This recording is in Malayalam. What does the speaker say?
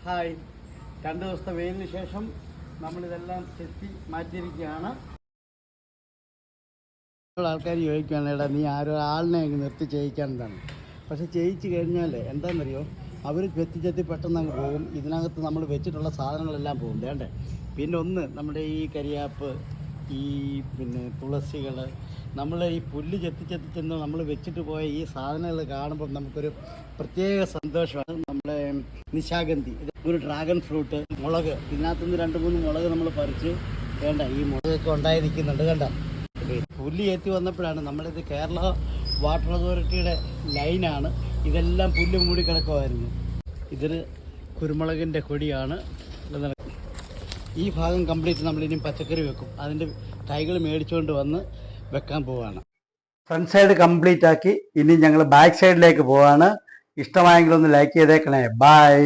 ഹായ്, 2 ദിവസത്തെ വെയിലിന് ശേഷം നമ്മളിതെല്ലാം ചെത്തി മാറ്റിയിരിക്കുകയാണ്. ആൾക്കാർ ചോദിക്കുകയാണ്, എടാ നീ ആളിനെ അങ്ങ് നിർത്തി ചെയ്യിക്കാനെന്താണ്? പക്ഷെ ചെയ്യിച്ച് കഴിഞ്ഞാൽ എന്താണെന്നറിയോ, അവർ ചെത്തി പെട്ടെന്ന് അങ്ങ് പോകും. ഇതിനകത്ത് നമ്മൾ വെച്ചിട്ടുള്ള സാധനങ്ങളെല്ലാം പോകും. വേണ്ടേ? പിന്നെ ഒന്ന് നമ്മുടെ ഈ കരിയാപ്പ്, ഈ പിന്നെ തുളസികൾ, നമ്മൾ ഈ പുല്ല് ചെന്ന് നമ്മൾ വെച്ചിട്ട് പോയ ഈ സാധനങ്ങൾ കാണുമ്പോൾ നമുക്കൊരു പ്രത്യേക സന്തോഷമാണ്. നമ്മുടെ നിശാഗന്ധി, ഒരു ഡ്രാഗൺ ഫ്രൂട്ട്, മുളക്, ഇതിനകത്തുനിന്ന് 2-3 മുളക് നമ്മൾ പറിച്ച് വേണ്ട ഈ മുളകൊക്കെ ഉണ്ടായി നിൽക്കുന്നുണ്ട്. കണ്ട പുല്ല് ഏറ്റി വന്നപ്പോഴാണ് നമ്മളിത് കേരള വാട്ടർ അതോറിറ്റിയുടെ ലൈനാണ്. ഇതെല്ലാം പുല്ല് മൂടി കിടക്കുമായിരുന്നു. ഇതിന് കുരുമുളകിൻ്റെ കൊടിയാണ്. ഈ ഭാഗം കംപ്ലീറ്റ് നമ്മളിനി പച്ചക്കറി വെക്കും. അതിൻ്റെ തൈകൾ മേടിച്ചുകൊണ്ട് വന്ന് വെക്കാൻ പോവുകയാണ്. ഫ്രണ്ട് സൈഡ് കംപ്ലീറ്റ് ആക്കി ഇനി ഞങ്ങൾ ബാക്ക് സൈഡിലേക്ക് പോവാണ്. ഇഷ്ടമായെങ്കിൽ ഒന്ന് ലൈക്ക് ചെയ്തേക്കണേ. ബൈ.